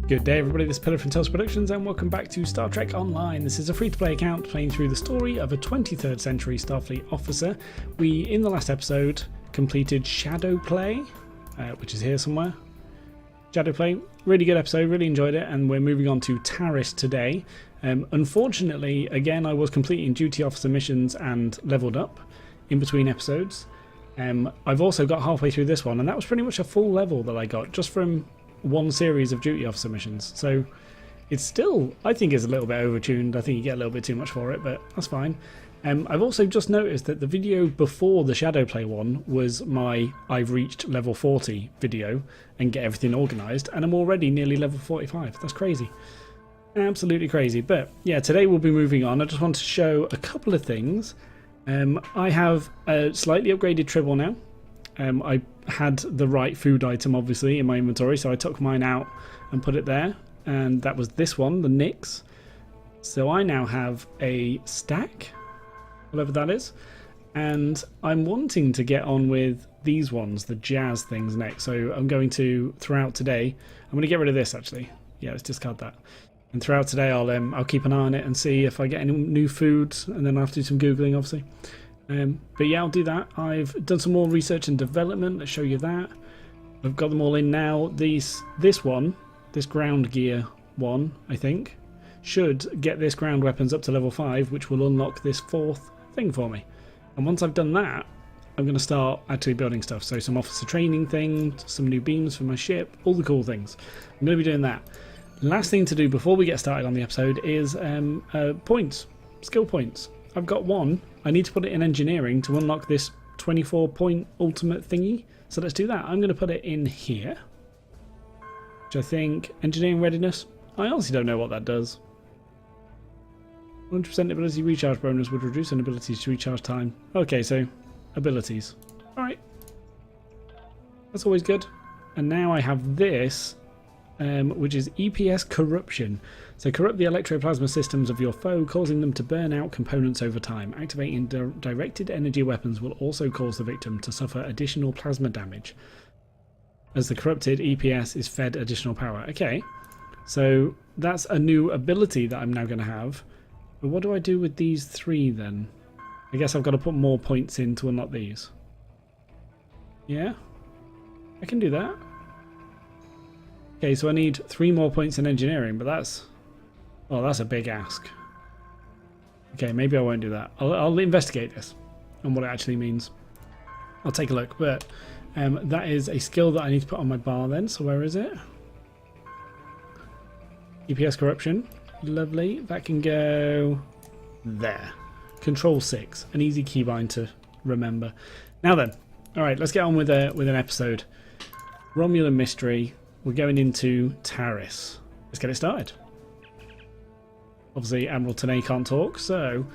Good day everybody, this is Pillar from Taris Productions and welcome back to Star Trek Online. This is a free-to-play account playing through the story of a 23rd century Starfleet officer. We, in the last episode, completed Shadowplay, which is here somewhere. Shadowplay, really good episode, really enjoyed it, and we're moving on to Taris today. Unfortunately, again, I was completing duty officer missions and leveled up in between episodes. I've also got halfway through this one, and that was pretty much a full level that I got just from one series of duty officer missions. So it's still, I think, is a little bit overtuned. I think you get a little bit too much for it, but that's fine. I've also just noticed that the video before the Shadowplay one was my I've reached level 40 video and get everything organised, and I'm already nearly level 45. That's crazy. Absolutely crazy. But yeah, today we'll be moving on. I just want to show a couple of things. I have a slightly upgraded Tribble now. I had the right food item obviously in my inventory, so I took mine out and put it there, and that was this one, the Nyx. So I now have a stack, whatever that is, and I'm wanting to get on with these ones, the jazz things, next. So I'm going to, throughout today, I'm going to get rid of this actually. Yeah, let's discard that. And throughout today I'll keep an eye on it and see if I get any new foods, and then I'll have to do some googling obviously. But yeah, I'll do that. I've done some more research and development. Let's show you that. I've got them all in now. This one, this ground gear one, I think, should get this ground weapons up to level 5, which will unlock this 4th thing for me. And once I've done that, I'm going to start actually building stuff. So some officer training things, some new beams for my ship, all the cool things. I'm going to be doing that. Last thing to do before we get started on the episode is points, skill points. I've got one. I need to put it in engineering to unlock this 24-point ultimate thingy. So let's do that. I'm going to put it in here, which I think engineering readiness. I honestly don't know what that does. 100% ability recharge bonus would reduce an abilities to recharge time. Okay, so abilities. All right, that's always good. And now I have this, which is EPS corruption. So corrupt the electroplasma systems of your foe, causing them to burn out components over time. Activating directed energy weapons will also cause the victim to suffer additional plasma damage, as the corrupted EPS is fed additional power. Okay, so that's a new ability that I'm now going to have. But what do I do with these 3 then? I guess I've got to put more points in to unlock these. Yeah, I can do that. Okay, so I need 3 more points in engineering, but that's... oh, that's a big ask. Okay, maybe I won't do that. I'll investigate this and what it actually means. I'll take a look, but that is a skill that I need to put on my bar then. So where is it? EPS corruption. Lovely. That can go there. Control 6. An easy keybind to remember. Now then. Alright, let's get on with an episode. Romulan mystery. We're going into Taris. Let's get it started. Obviously, Admiral Tanay can't talk, so...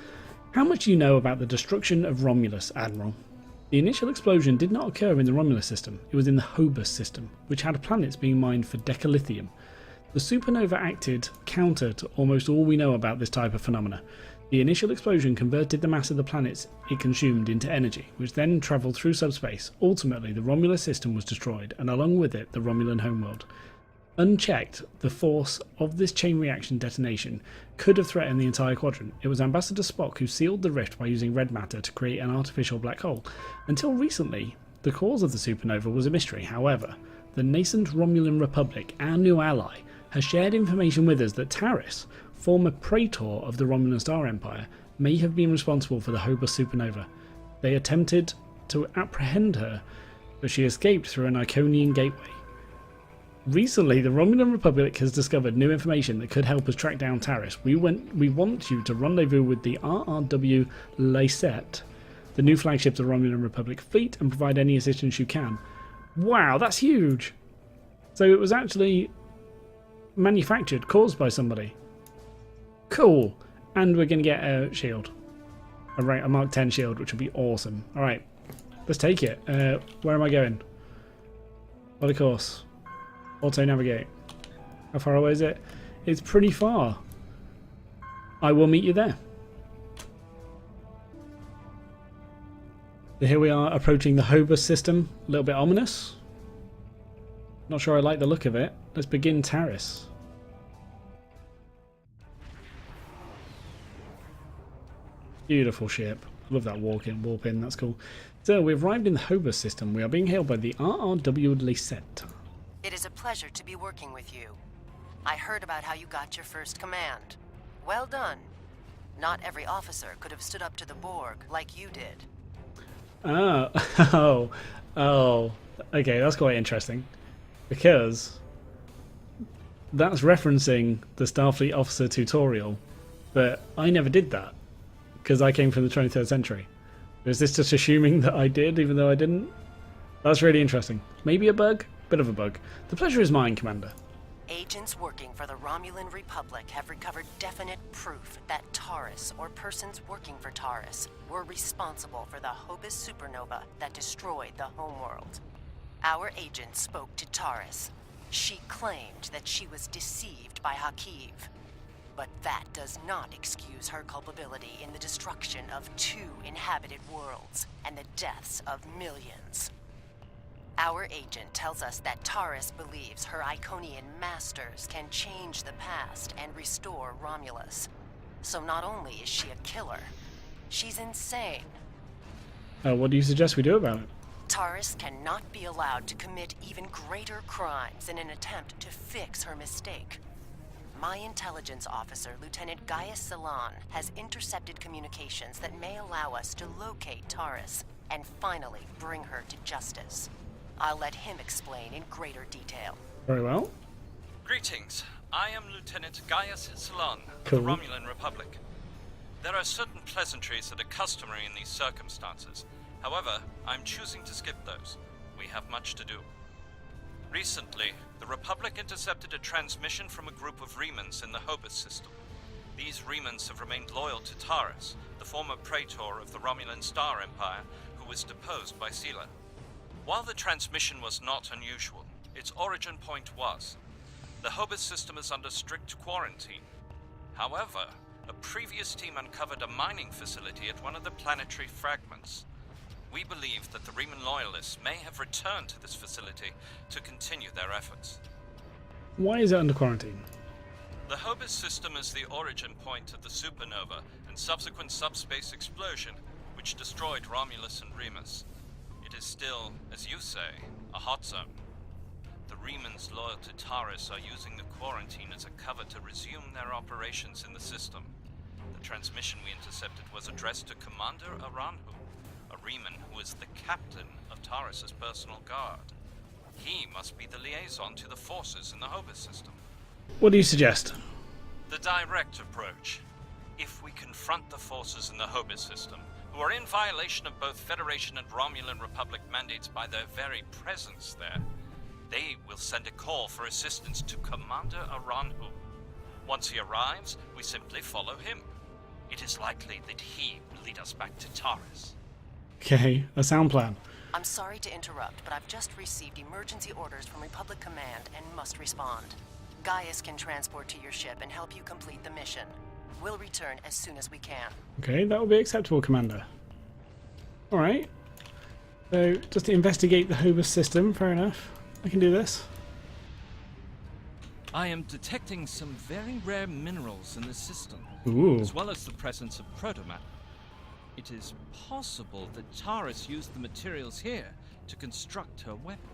how much do you know about the destruction of Romulus, Admiral? The initial explosion did not occur in the Romulus system. It was in the Hobus system, which had planets being mined for decalithium. The supernova acted counter to almost all we know about this type of phenomena. The initial explosion converted the mass of the planets it consumed into energy, which then travelled through subspace. Ultimately, the Romulus system was destroyed, and along with it, the Romulan homeworld. Unchecked, the force of this chain reaction detonation could have threatened the entire quadrant. It was Ambassador Spock who sealed the rift by using red matter to create an artificial black hole. Until recently, the cause of the supernova was a mystery. However, the nascent Romulan Republic, our new ally, has shared information with us that Taris, former praetor of the Romulan Star Empire, may have been responsible for the Hobus supernova. They attempted to apprehend her, but she escaped through an Iconian gateway. Recently, the Romulan Republic has discovered new information that could help us track down Taris. We want you to rendezvous with the RRW Lysette, the new flagship of the Romulan Republic fleet, and provide any assistance you can. Wow, that's huge! So it was actually manufactured, caused by somebody. Cool. And we're going to get a shield. A Mark 10 shield, which would be awesome. Alright, let's take it. Where am I going? What a course. Auto navigate. How far away is it? It's pretty far. I will meet you there. So here we are approaching the Hobus system. A little bit ominous. Not sure I like the look of it. Let's begin Taris. Beautiful ship. I love that warp in, that's cool. So we've arrived in the Hobus system. We are being hailed by the RRW Lisette. It is a pleasure to be working with you. I heard about how you got your first command. Well done. Not every officer could have stood up to the Borg like you did. Oh, okay, that's quite interesting. Because that's referencing the Starfleet officer tutorial, but I never did that because I came from the 23rd century. Is this just assuming that I did, even though I didn't? That's really interesting. Maybe a bug? Bit of a bug. The pleasure is mine, Commander. Agents working for the Romulan Republic have recovered definite proof that Taris, or persons working for Taris, were responsible for the Hobus supernova that destroyed the homeworld. Our agent spoke to Taris. She claimed that she was deceived by Hakiv. But that does not excuse her culpability in the destruction of 2 inhabited worlds and the deaths of millions. Our agent tells us that Taris believes her Iconian masters can change the past and restore Romulus. So not only is she a killer, she's insane. What do you suggest we do about it? Taris cannot be allowed to commit even greater crimes in an attempt to fix her mistake. My intelligence officer, Lieutenant Gaius Salan, has intercepted communications that may allow us to locate Taris and finally bring her to justice. I'll let him explain in greater detail. Very well. Greetings. I am Lieutenant Gaius Salan of Cool. the Romulan Republic. There are certain pleasantries that are customary in these circumstances. However, I'm choosing to skip those. We have much to do. Recently, the Republic intercepted a transmission from a group of Remans in the Hobus system. These Remans have remained loyal to Taris, the former praetor of the Romulan Star Empire, who was deposed by Sela. While the transmission was not unusual, its origin point was. The Hobus system is under strict quarantine. However, a previous team uncovered a mining facility at one of the planetary fragments. We believe that the Reman loyalists may have returned to this facility to continue their efforts. Why is it under quarantine? The Hobus system is the origin point of the supernova and subsequent subspace explosion, which destroyed Romulus and Remus. It is still, as you say, a hot zone. The Remans loyal to Taris are using the quarantine as a cover to resume their operations in the system. The transmission we intercepted was addressed to Commander Aranhu, a Reman who is the captain of Taris's personal guard. He must be the liaison to the forces in the Hobus system. What do you suggest? The direct approach. If we confront the forces in the Hobus system, who are in violation of both Federation and Romulan Republic mandates by their very presence there, they will send a call for assistance to Commander Aranhu. Once he arrives, we simply follow him. It is likely that he will lead us back to Taris. Okay, a sound plan. I'm sorry to interrupt, but I've just received emergency orders from Republic Command and must respond. Gaius can transport to your ship and help you complete the mission. We'll return as soon as we can. Okay, that will be acceptable, Commander. Alright. So, just to investigate the Hobus system, fair enough. I can do this. I am detecting some very rare minerals in the system, Ooh. as well as the presence of protomatter. It is possible that Taris used the materials here to construct her weapon.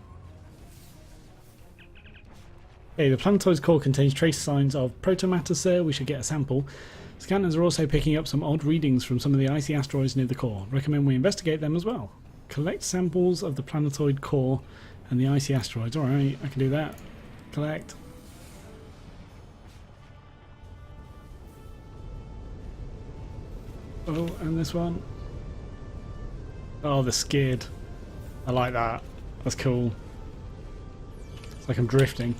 Okay, the planetoid's core contains trace signs of protomatter, sir. We should get a sample. Scanners are also picking up some odd readings from some of the icy asteroids near the core. Recommend we investigate them as well. Collect samples of the planetoid core and the icy asteroids. Alright, I can do that. Collect. Oh, and this one. Oh, the skid. I like that. That's cool. It's like I'm drifting.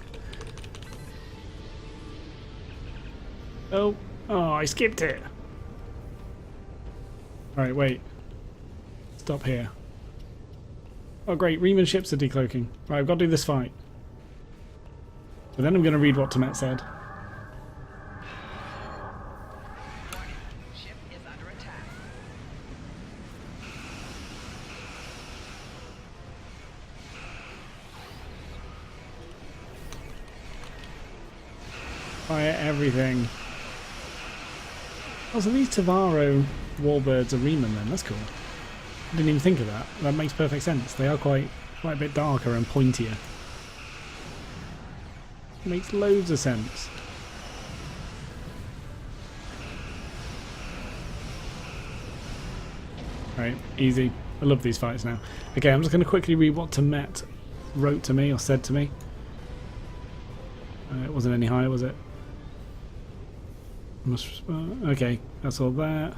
Oh, I skipped it. Alright, wait. Stop here. Oh great, Reman ships are decloaking. Right, I've got to do this fight. But then I'm going to read what Tamet said. Ship is under attack. Fire everything. Oh, so these Tavaro warbirds are Riemann then. That's cool. I didn't even think of that. That makes perfect sense. They are quite a bit darker and pointier. Makes loads of sense. Right, easy. I love these fights now. Okay, I'm just going to quickly read what Tamet wrote to me or said to me. It wasn't any higher, was it? Okay, that's all that.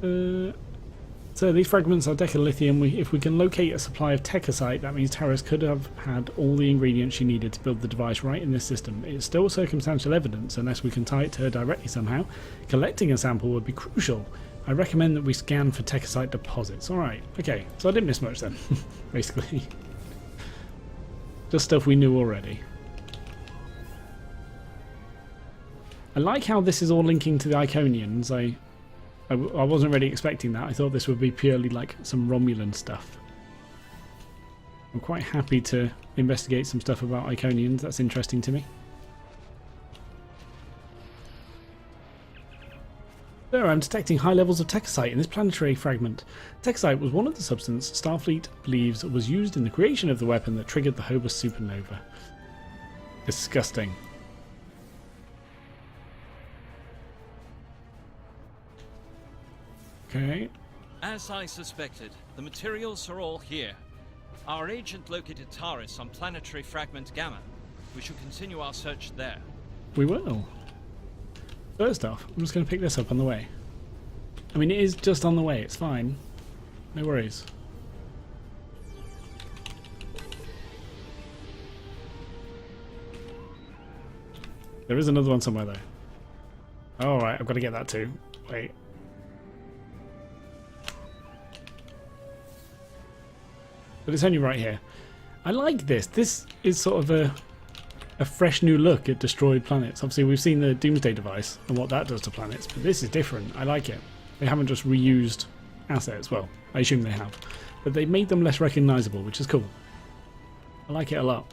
So these fragments are decalithium. If we can locate a supply of techosite, that means Taris could have had all the ingredients she needed to build the device right in this system. It's still circumstantial evidence unless we can tie it to her directly somehow. Collecting a sample would be crucial. I recommend that we scan for techosite deposits. Alright, okay, so I didn't miss much then, basically. Just stuff we knew already. I like how this is all linking to the Iconians. I wasn't really expecting that. I thought this would be purely like some Romulan stuff. I'm quite happy to investigate some stuff about Iconians. That's interesting to me. There, I'm detecting high levels of techosite in this planetary fragment. Techosite was one of the substances Starfleet believes was used in the creation of the weapon that triggered the Hobus supernova. Disgusting. Okay. As I suspected, the materials are all here. Our agent located Taris on planetary fragment Gamma. We should continue our search there. We will. First off, I'm just going to pick this up on the way. I mean, it is just on the way, it's fine. No worries. There is another one somewhere though. Alright, I've got to get that too. Wait. But it's only right here. I like this. This is sort of a fresh new look at destroyed planets. Obviously we've seen the Doomsday device and what that does to planets, but this is different. I like it. They haven't just reused assets. Well, I assume they have. But they made them less recognisable, which is cool. I like it a lot.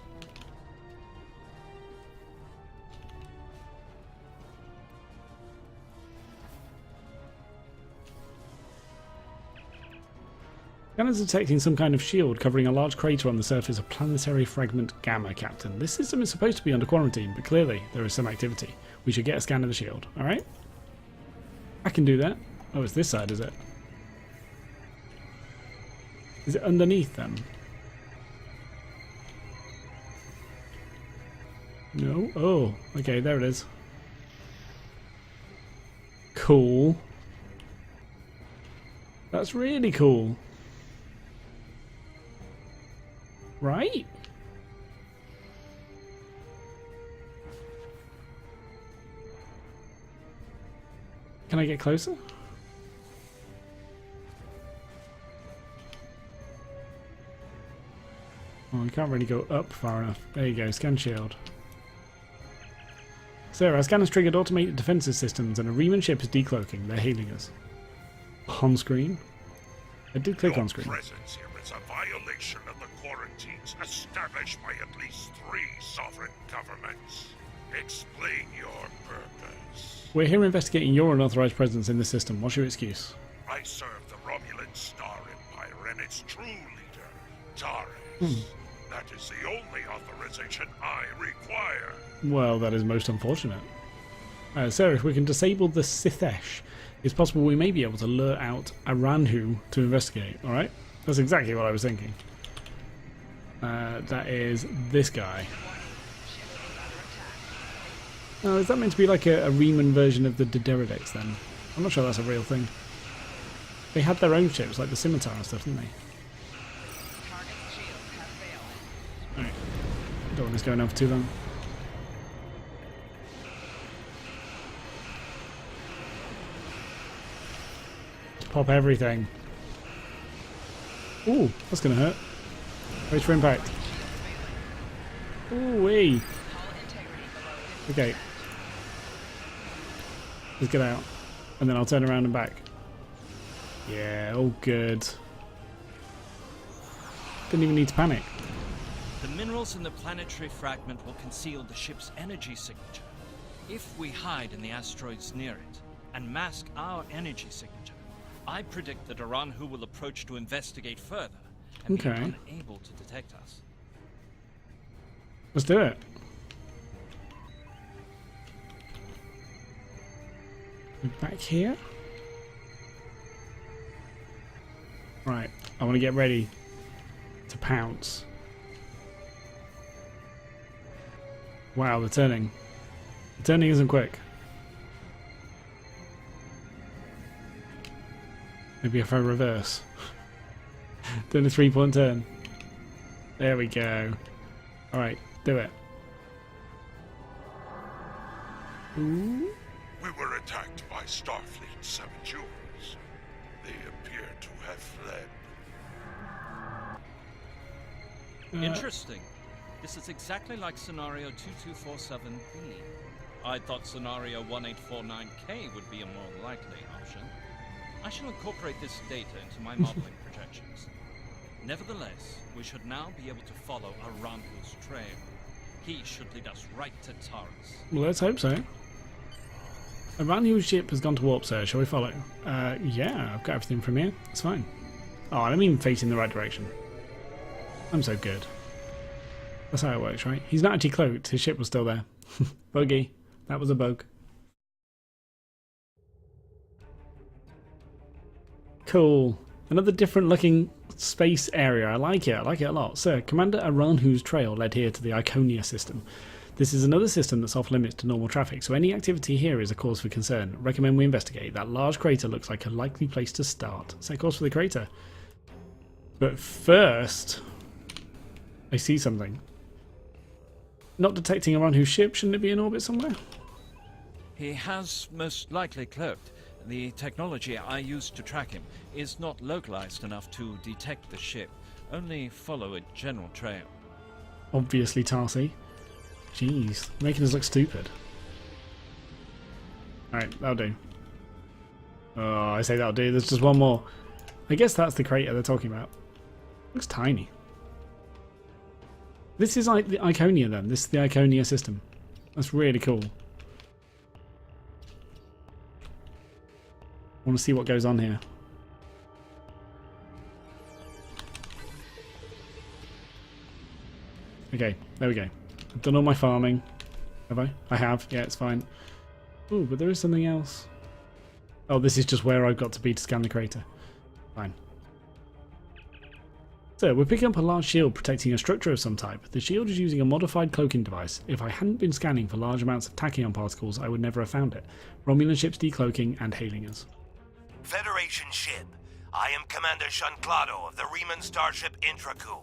Scanners detecting some kind of shield covering a large crater on the surface of planetary fragment Gamma, Captain. This system is supposed to be under quarantine, but clearly there is some activity. We should get a scan of the shield, alright? I can do that. Oh, it's this side, is it? Is it underneath them? No? Oh, okay, there it is. Cool. That's really cool. Right? Can I get closer? Oh, I can't really go up far enough. There you go, scan shield. Sir, our scan has triggered automated defensive systems and a Riemann ship is decloaking. They're hailing us. On screen? I did click on screen. Your presence here is a violation of the quarantines established by at least 3 sovereign governments. Explain your purpose. We're here investigating your unauthorized presence in the system. What's your excuse? I serve the Romulan Star Empire and its true leader, Taris. That is the only authorization I require. Well, that is most unfortunate. Sir, if we can disable the Sithesh, it's possible we may be able to lure out Aranhu to investigate, alright? That's exactly what I was thinking. That is this guy. Oh, is that meant to be like a Riemann version of the Dederidex then? I'm not sure that's a real thing. They had their own ships, like the Scimitar and stuff, didn't they? Alright. Don't want this going on for too long. Pop everything. Ooh, that's gonna hurt. Wait for impact. Ooh wee. Okay. Let's get out. And then I'll turn around and back. Yeah, all good. Didn't even need to panic. The minerals in the planetary fragment will conceal the ship's energy signature. If we hide in the asteroids near it, and mask our energy signature. I predict that Aranhu will approach to investigate further and be unable to detect us. Let's do it. Back here. Right, I want to get ready to pounce. Wow, the turning. The turning isn't quick. Maybe if I reverse. Doing a 3-point turn. There we go. Alright, do it. Ooh. We were attacked by Starfleet saboteurs. They appear to have fled. Interesting. This is exactly like scenario 2247B. I thought scenario 1849K would be a more likely option. I shall incorporate this data into my modeling projections. Nevertheless, we should now be able to follow Aranhu's trail. He should lead us right to Taris. Well, let's hope so. Aranhu's ship has gone to warp, sir. Shall we follow? Yeah, I've got everything from here. It's fine. Oh, I'm even facing the right direction. I'm so good. That's how it works, right? He's not actually cloaked. His ship was still there. Buggy. That was a bug. Cool. Another different looking space area. I like it. I like it a lot. Sir, Commander Aranhu's trail led here to the Iconia system. This is another system that's off limits to normal traffic, so any activity here is a cause for concern. Recommend we investigate. That large crater looks like a likely place to start. Set course for the crater. But first, I see something. Not detecting Aranhu's ship. Shouldn't it be in orbit somewhere? He has most likely cloaked. The technology I used to track him is not localized enough to detect the ship, only follow a general trail. Obviously, Tarsy. Jeez, making us look stupid. Alright, that'll do. Oh, I say that'll do. There's just one more. I guess that's the crater they're talking about. Looks tiny. This is like the Iconia then. This is the Iconia system. That's really cool. I want to see what goes on here. Okay, there we go. I've done all my farming. Have I? I have. Yeah, it's fine. Ooh, but there is something else. Oh, this is just where I've got to be to scan the crater. Fine. So, we're picking up a large shield protecting a structure of some type. The shield is using a modified cloaking device. If I hadn't been scanning for large amounts of tachyon particles, I would never have found it. Romulan ships decloaking and hailing us. Federation ship. I am Commander Shanclado of the Riemann starship Intraku.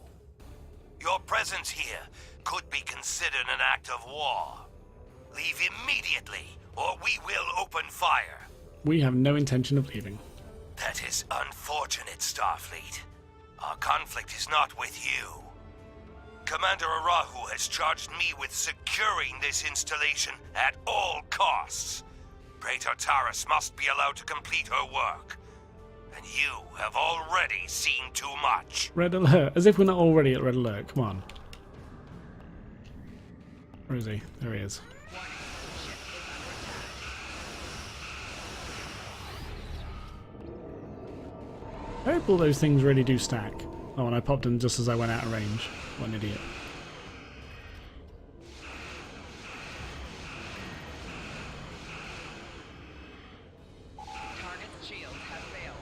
Your presence here could be considered an act of war. Leave immediately, or we will open fire. We have no intention of leaving. That is unfortunate, Starfleet. Our conflict is not with you. Commander Arahu has charged me with securing this installation at all costs. Praetor Taris must be allowed to complete her work. And you have already seen too much. Red alert. As if we're not already at red alert. Come on. Where is he? There he is. I hope all those things really do stack. Oh, and I popped them just as I went out of range. What an idiot. Target's shields have failed.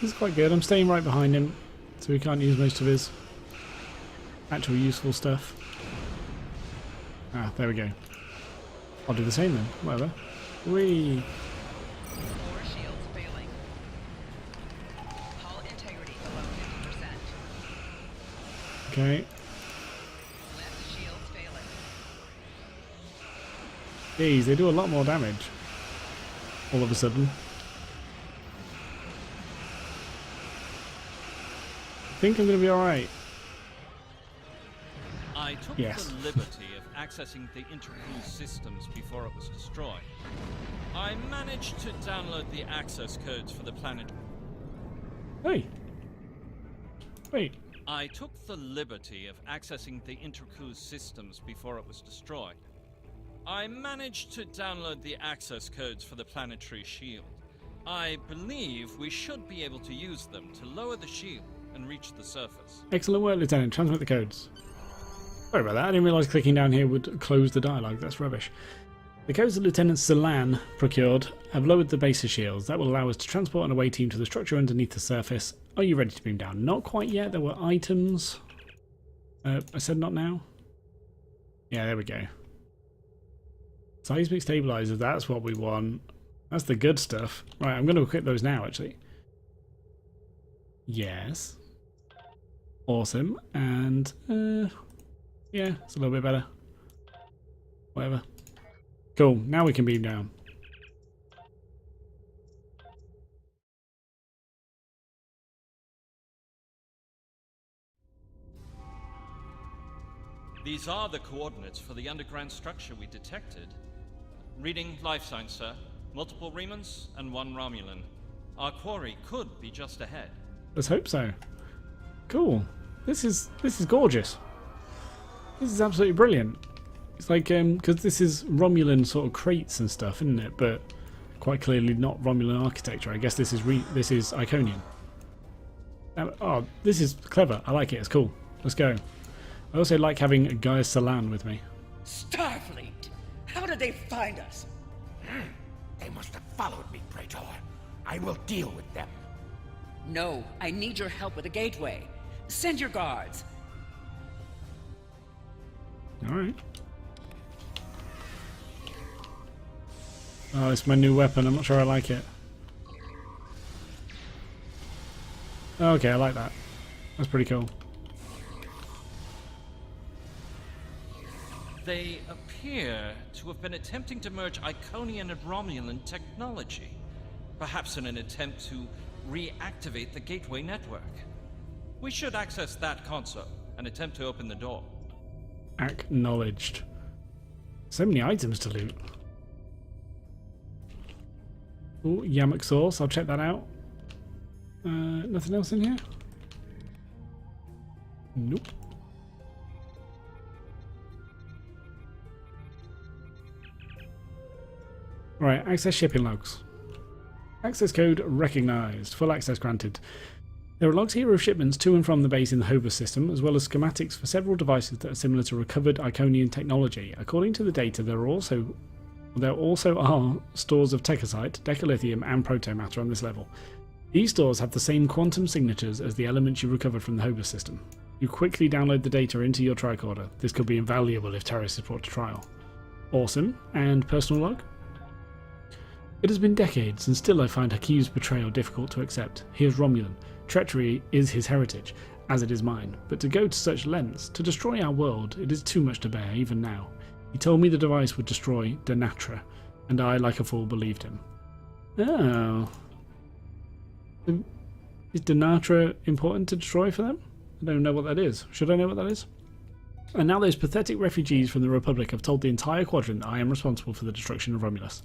This is quite good. I'm staying right behind him, so he can't use most of his actual useful stuff. Ah, there we go. I'll do the same then. Whatever. Whee! More shields failing. Hull integrity below 50%. Okay. Left shields failing. Jeez, they do a lot more damage. All of a sudden. I think I'm going to be alright. I took Yes. the liberty of accessing the Intercruise systems before it was destroyed. I managed to download the access codes for the planet. Hey! Wait, I took the liberty of accessing the intercruise systems before it was destroyed. I managed to download the access codes for the planetary shield. I believe we should be able to use them to lower the shield and reach the surface. Excellent work, Lieutenant. Transmit the codes. Sorry about that. I didn't realise clicking down here would close the dialogue. That's rubbish. The codes that Lieutenant Salan procured have lowered the base's shields. That will allow us to transport an away team to the structure underneath the surface. Are you ready to beam down? Not quite yet. There were items. I said not now. Yeah, there we go. Seismic stabilizers. That's what we want. That's the good stuff. Right, I'm going to equip those now, actually. Yes. Awesome. And, yeah, it's a little bit better. Whatever. Cool, now we can beam down. These are the coordinates for the underground structure we detected. Reading life signs, sir. Multiple Remans and 1 Romulan. Our quarry could be just ahead. Let's hope so. Cool. This is gorgeous. This is absolutely brilliant. It's like, because this is Romulan sort of crates and stuff, isn't it? But quite clearly not Romulan architecture. I guess this is Iconian. Oh, this is clever. I like it. It's cool. Let's go. I also like having Gaia Salan with me. Starfleet! How did they find us? They must have followed me, Praetor. I will deal with them. No, I need your help with the gateway. Send your guards. Alright. Oh, it's my new weapon. I'm not sure I like it. Okay, I like that. That's pretty cool. They appear to have been attempting to merge Iconian and Romulan technology. Perhaps in an attempt to reactivate the gateway network. We should access that console and attempt to open the door. Acknowledged. So many items to loot. Oh, Yamak sauce. I'll check that out. Nothing else in here? Nope. Right, access shipping logs. Access code recognized. Full access granted. There are logs here of shipments to and from the base in the Hobus system, as well as schematics for several devices that are similar to recovered Iconian technology. According to the data, there also are stores of Techosite, Decalithium, and Protomatter on this level. These stores have the same quantum signatures as the elements you recovered from the Hobus system. You quickly download the data into your tricorder. This could be invaluable if Taris is brought to trial. Awesome. And personal log? It has been decades, and still I find Haki's betrayal difficult to accept. He is Romulan. Treachery is his heritage, as it is mine. But to go to such lengths, to destroy our world, it is too much to bear, even now. He told me the device would destroy Denatra, and I, like a fool, believed him. Oh. Is Denatra important to destroy for them? I don't know what that is. Should I know what that is? And now those pathetic refugees from the Republic have told the entire quadrant that I am responsible for the destruction of Romulus.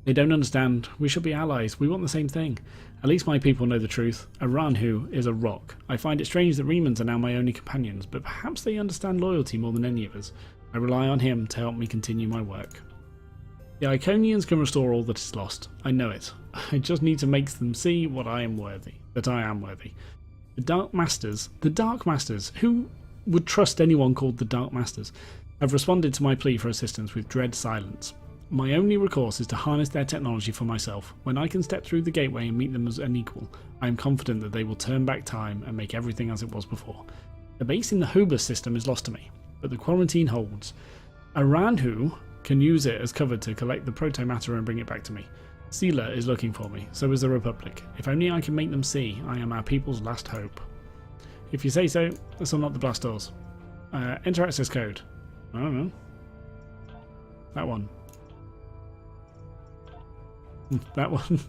They don't understand. We should be allies. We want the same thing. At least my people know the truth. Aranhu is a rock. I find it strange that Remans are now my only companions, but perhaps they understand loyalty more than any of us. I rely on him to help me continue my work. The Iconians can restore all that is lost. I know it. I just need to make them see that I am worthy. The Dark Masters, who would trust anyone called the Dark Masters, have responded to my plea for assistance with dread silence. My only recourse is to harness their technology for myself. When I can step through the gateway and meet them as an equal, I am confident that they will turn back time and make everything as it was before. The base in the Hobus system is lost to me, but the quarantine holds. Aranhu can use it as cover to collect the protomatter and bring it back to me. Sela is looking for me, so is the Republic. If only I can make them see I am our people's last hope. If you say so, let's unlock the blast doors. Enter access code. I don't know. That one. That one.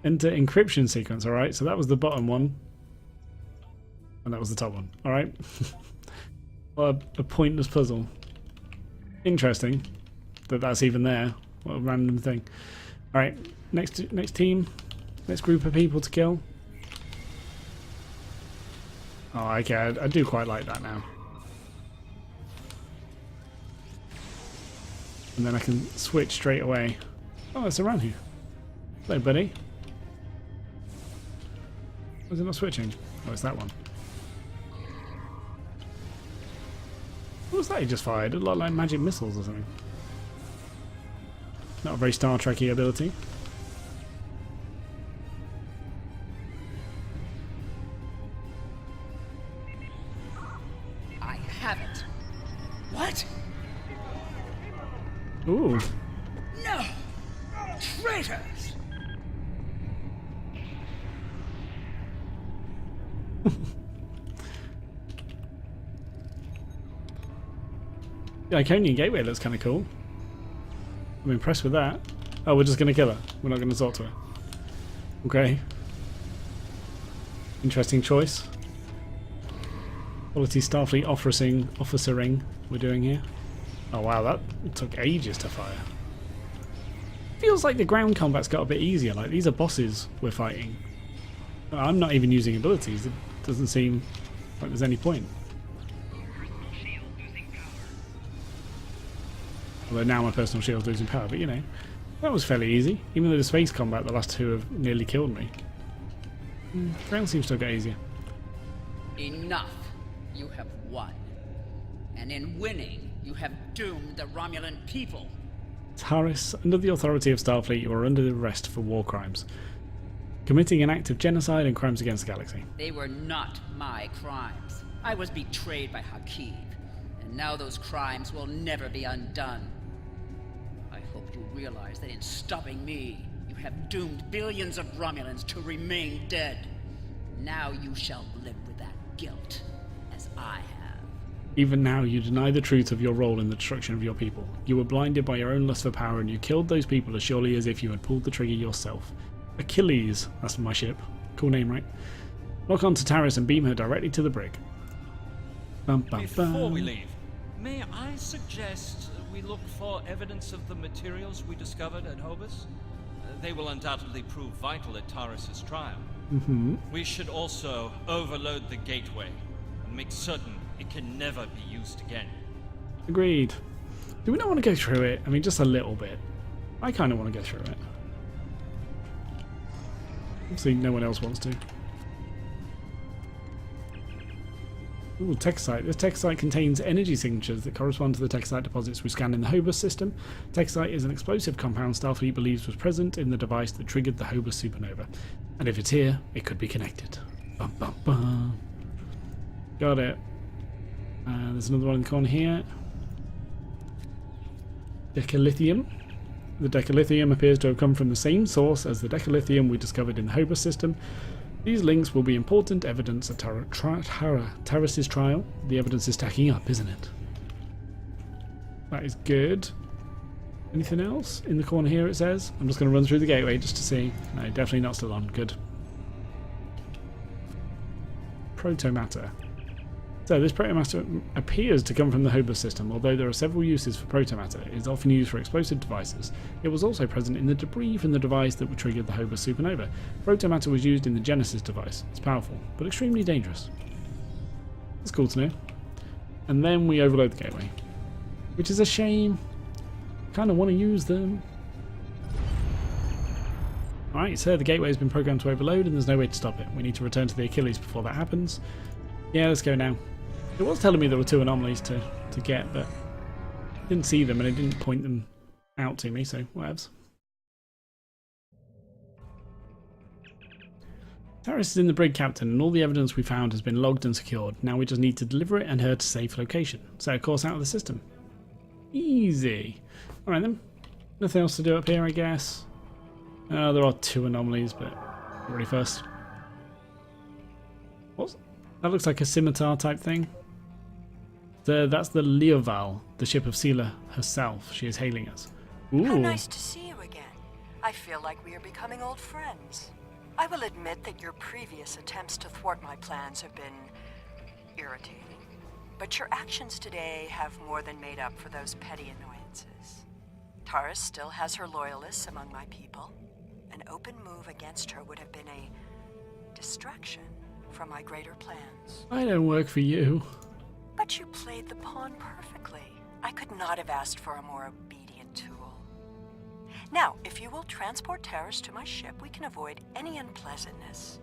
Enter encryption sequence, alright, so that was the bottom one. And that was the top one, alright. What a pointless puzzle. Interesting that that's even there. What a random thing. Alright, next team. Next group of people to kill. Oh, okay, I do quite like that now. And then I can switch straight away. Oh, it's around here. Hello, buddy. Why is it not switching? Oh, it's that one. What was that he just fired? It looked like magic missiles or something. Not a very Star Trek-y ability. I have it. What? Ooh. No! Traitors! The Iconian Gateway looks kind of cool. I'm impressed with that. Oh, we're just going to kill her. We're not going to talk to her. Okay. Interesting choice. Quality Starfleet officering we're doing here. Oh wow, that took ages to fire. Feels like the ground combat's got a bit easier. Like, these are bosses we're fighting. I'm not even using abilities. It doesn't seem like there's any point. Although now my personal shield's losing power, but you know, that was fairly easy. Even though the space combat, the last two have nearly killed me. Ground seems to get easier. Enough. You have won. And in winning, you have doomed the Romulan people. Taris, under the authority of Starfleet, you are under arrest for war crimes. Committing an act of genocide and crimes against the galaxy. They were not my crimes. I was betrayed by Hakib, and now those crimes will never be undone. I hope you realize that in stopping me, you have doomed billions of Romulans to remain dead. Now you shall live with that guilt, as I have. Even now, you deny the truth of your role in the destruction of your people. You were blinded by your own lust for power, and you killed those people as surely as if you had pulled the trigger yourself. Achilles, that's my ship. Cool name, right? Lock on to Taris and beam her directly to the brig. Bum, bum, bum. Before we leave, may I suggest we look for evidence of the materials we discovered at Hobus? They will undoubtedly prove vital at Taris' trial. We should also overload the gateway and make certain it can never be used again. Agreed. Do we not want to go through it? I mean, just a little bit. I kind of want to go through it. Obviously, no one else wants to. Ooh, tech site. This tech site contains energy signatures that correspond to the tech site deposits we scanned in the Hobus system. Tech site is an explosive compound Starfleet believes was present in the device that triggered the Hobus supernova. And if it's here, it could be connected. Bum, bum, bum. Got it. There's another one in the corner here. Decalithium. The decalithium appears to have come from the same source as the decalithium we discovered in the Hobus system. These links will be important evidence at Taris' trial. The evidence is stacking up, isn't it? That is good. Anything else? In the corner here it says. I'm just going to run through the gateway just to see. No, definitely not still on. Good. Protomatter. So this protomatter appears to come from the Hobus system. Although there are several uses for protomatter, it is often used for explosive devices. It was also present in the debris from the device that triggered the Hobus supernova. Protomatter was used in the Genesis device. It's powerful, but extremely dangerous. That's cool to know. And then we overload the gateway, which is a shame. Kind of want to use them. Alright, so the gateway has been programmed to overload and there's no way to stop it. We need to return to the Achilles before that happens. Yeah, let's go now. It was telling me there were two anomalies to get, but I didn't see them and it didn't point them out to me, so whatevs. Taris is in the brig, Captain, and all the evidence we found has been logged and secured. Now we just need to deliver it and her to safe location. Set a course out of the system. Easy. Alright then. Nothing else to do up here, I guess. There are two anomalies, but ready first. What's that? Looks like a scimitar type thing. That's the Leoval, the ship of Sela herself. She is hailing us. Ooh. How nice to see you again. I feel like we are becoming old friends. I will admit that your previous attempts to thwart my plans have been irritating. But your actions today have more than made up for those petty annoyances. Taris still has her loyalists among my people. An open move against her would have been a distraction. from my greater plans. I don't work for you. But you played the pawn perfectly. I could not have asked for a more obedient tool. Now, if you will transport Taris to my ship, we can avoid any unpleasantness.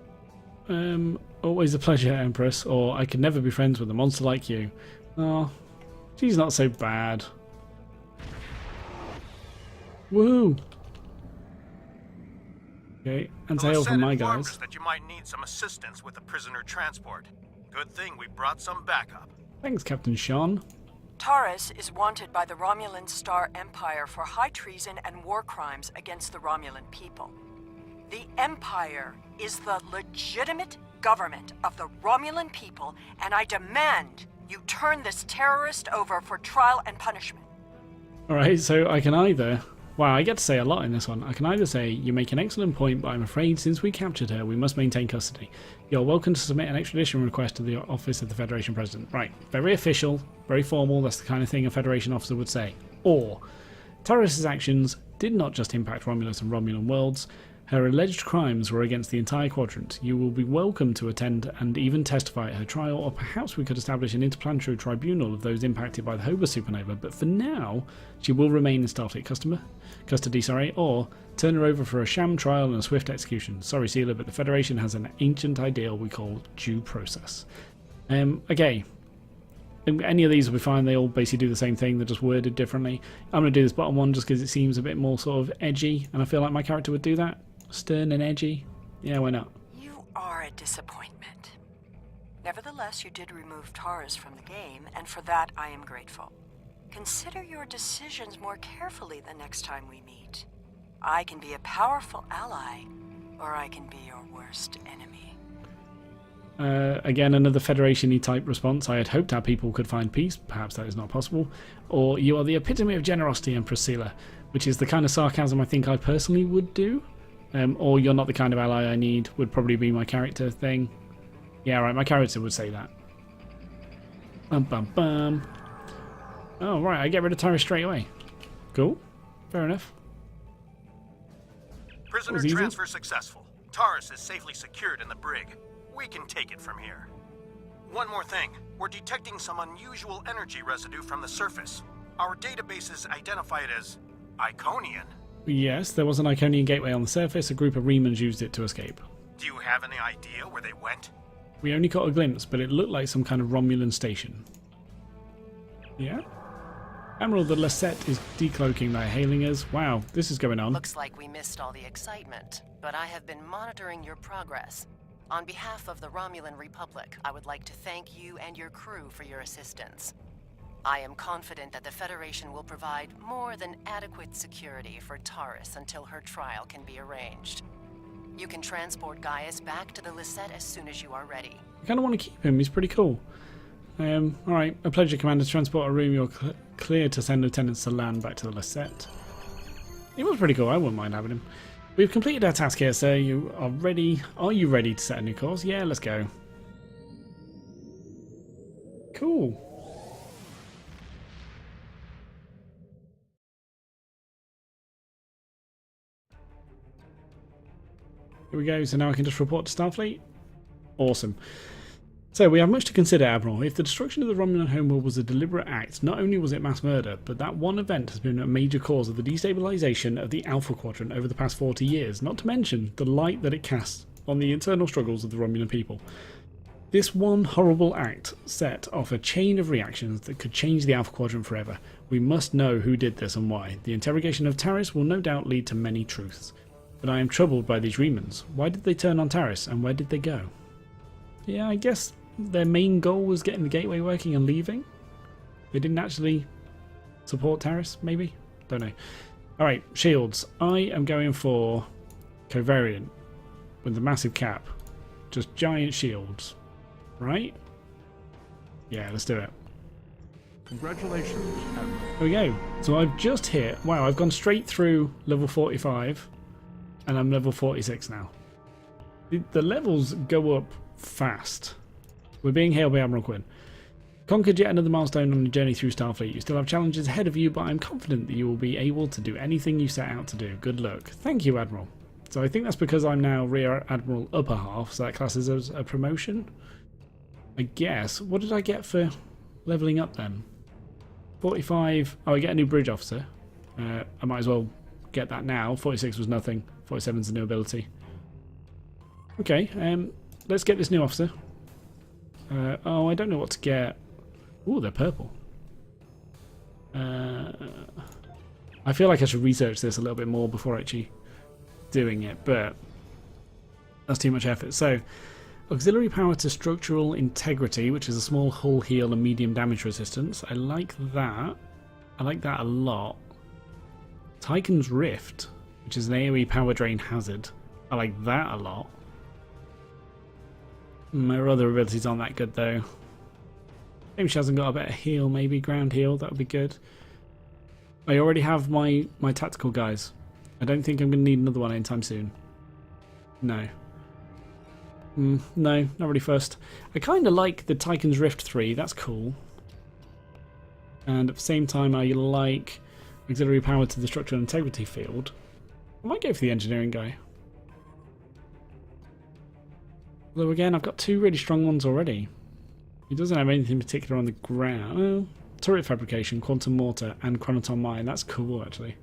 Always a pleasure, Empress, or I could never be friends with a monster like you. Oh, she's not so bad. Woo! Okay, and hail from my guys. That you might need some assistance with the prisoner transport. Good thing we brought some backup. Thanks, Captain Sean. Taris is wanted by the Romulan Star Empire for high treason and war crimes against the Romulan people. The Empire is the legitimate government of the Romulan people, and I demand you turn this terrorist over for trial and punishment. Alright, so I can either... Wow, I get to say a lot in this one. I can either say, you make an excellent point, but I'm afraid since we captured her, we must maintain custody. You're welcome to submit an extradition request to the office of the Federation President. Right, very official, very formal, that's the kind of thing a Federation officer would say. Or, Taris' actions did not just impact Romulus and Romulan worlds, her alleged crimes were against the entire quadrant. You will be welcome to attend and even testify at her trial, or perhaps we could establish an interplanetary tribunal of those impacted by the Hobos supernova, but for now, she will remain in Starfleet custody, or turn her over for a sham trial and a swift execution. Sorry, Sealer, but the Federation has an ancient ideal we call due process. Okay. Any of these will be fine, they all basically do the same thing, they're just worded differently. I'm going to do this bottom one just because it seems a bit more sort of edgy, and I feel like my character would do that. Stern and edgy. Yeah, why not? You are a disappointment. Nevertheless, you did remove Taris from the game, and for that I am grateful. Consider your decisions more carefully the next time we meet. I can be a powerful ally, or I can be your worst enemy. Again, another Federation-y type response. I had hoped our people could find peace. Perhaps that is not possible. Or, you are the epitome of generosity, Empress Sealer, which is the kind of sarcasm I think I personally would do. Or, you're not the kind of ally I need, would probably be my character thing. Yeah, right, my character would say that. Bum bum bum. Oh, right, I get rid of Taris straight away. Cool. Fair enough. Prisoner transfer successful. Taris is safely secured in the brig. We can take it from here. One more thing. We're detecting some unusual energy residue from the surface. Our databases identify it as Iconian. Yes, there was an Iconian gateway on the surface. A group of Remans used it to escape. Do you have any idea where they went? We only got a glimpse, but it looked like some kind of Romulan station. Yeah? Admiral, the Lassette is decloaking their hailing us. Wow, this is going on. Looks like we missed all the excitement, but I have been monitoring your progress. On behalf of the Romulan Republic, I would like to thank you and your crew for your assistance. I am confident that the Federation will provide more than adequate security for Taris until her trial can be arranged. You can transport Gaius back to the Lassette as soon as you are ready. I kind of want to keep him, he's pretty cool. Alright, a pleasure, Commander, to transport a room. You're clear to send lieutenants to land back to the Lassette. He was pretty cool, I wouldn't mind having him. We've completed our task here, sir. You are ready. Are you ready to set a new course? Yeah, let's go. Cool. Here we go, so now I can just report to Starfleet. Awesome. So we have much to consider, Admiral. If the destruction of the Romulan homeworld was a deliberate act, not only was it mass murder, but that one event has been a major cause of the destabilization of the Alpha Quadrant over the past 40 years, not to mention the light that it casts on the internal struggles of the Romulan people. This one horrible act set off a chain of reactions that could change the Alpha Quadrant forever. We must know who did this and why. The interrogation of Taris will no doubt lead to many truths. But I am troubled by these Remans. Why did they turn on Taris, and where did they go? Yeah, I guess their main goal was getting the gateway working and leaving. They didn't actually support Taris, maybe? Don't know. Alright, shields. I am going for Covariant with the massive cap. Just giant shields. Right? Yeah, let's do it. Congratulations, Admiral. There we go. So I've just hit... Wow, I've gone straight through level 45 and I'm level 46 now. The levels go up fast. We're being hailed by Admiral Quinn. Conquered yet another milestone on your journey through Starfleet. You still have challenges ahead of you, but I'm confident that you will be able to do anything you set out to do. Good luck. Thank you, Admiral. So I think that's because I'm now Rear Admiral upper half, so that classes as a promotion. I guess. What did I get for levelling up then? 45. Oh, I get a new bridge officer. I might as well get that now. 46 was nothing. 47 is a new ability. Okay, let's get this new officer. Oh, I don't know what to get. Ooh, they're purple. I feel like I should research this a little bit more before actually doing it, but that's too much effort. So, auxiliary power to structural integrity, which is a small hull heal and medium damage resistance. I like that. I like that a lot. Tychon's Rift, which is an AoE power drain hazard. I like that a lot. My other abilities aren't that good though. Maybe she hasn't got a better heal, maybe ground heal, that would be good. I already have my tactical guys. I don't think I'm going to need another one anytime soon. No. No, not really first. I kind of like the Tychon's Rift 3, that's cool. And at the same time I like auxiliary power to the structural integrity field. I might go for the engineering guy. Although again, I've got two really strong ones already. He doesn't have anything particular on the ground. Well, turret fabrication, quantum mortar, and chronoton mine. That's cool, actually.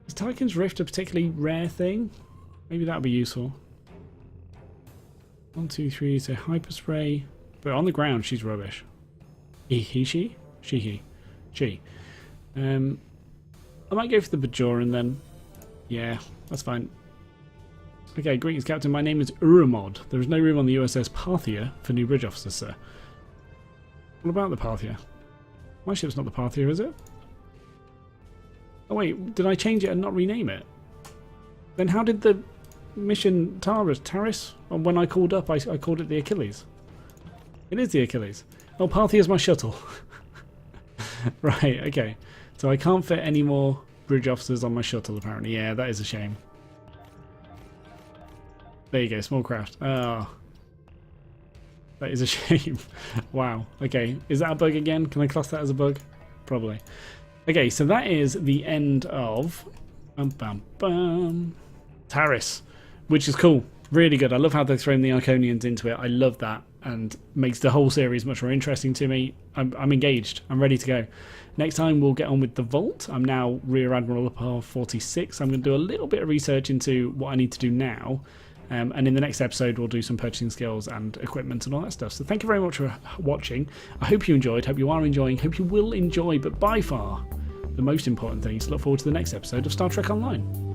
Is Tychon's Rift a particularly rare thing? Maybe that would be useful. 1, 2, 3, so hyper spray. But on the ground, she's rubbish. He, she? She. I might go for the Bajoran then. Yeah, that's fine. Okay, greetings, Captain. My name is Uramod. There is no room on the USS Parthia for new bridge officers, sir. What about the Parthia? My ship's not the Parthia, is it? Oh wait, did I change it and not rename it? Then how did the mission Taris? When I called up, I called it the Achilles. It is the Achilles. Oh, Parthia's my shuttle. Right, okay. So I can't fit any more bridge officers on my shuttle, apparently. Yeah, that is a shame. There you go, small craft. Oh. That is a shame. Wow. Okay, is that a bug again? Can I class that as a bug? Probably. Okay, so that is the end of Taris, which is cool. Really good. I love how they've thrown the Iconians into it. I love that, and makes the whole series much more interesting to me. I'm engaged. I'm ready to go. Next time we'll get on with the Vault. I'm now Rear Admiral Upper 46. I'm going to do a little bit of research into what I need to do now. And in the next episode, we'll do some purchasing skills and equipment and all that stuff. So thank you very much for watching. I hope you enjoyed, hope you are enjoying, hope you will enjoy. But by far, the most important thing is to look forward to the next episode of Star Trek Online.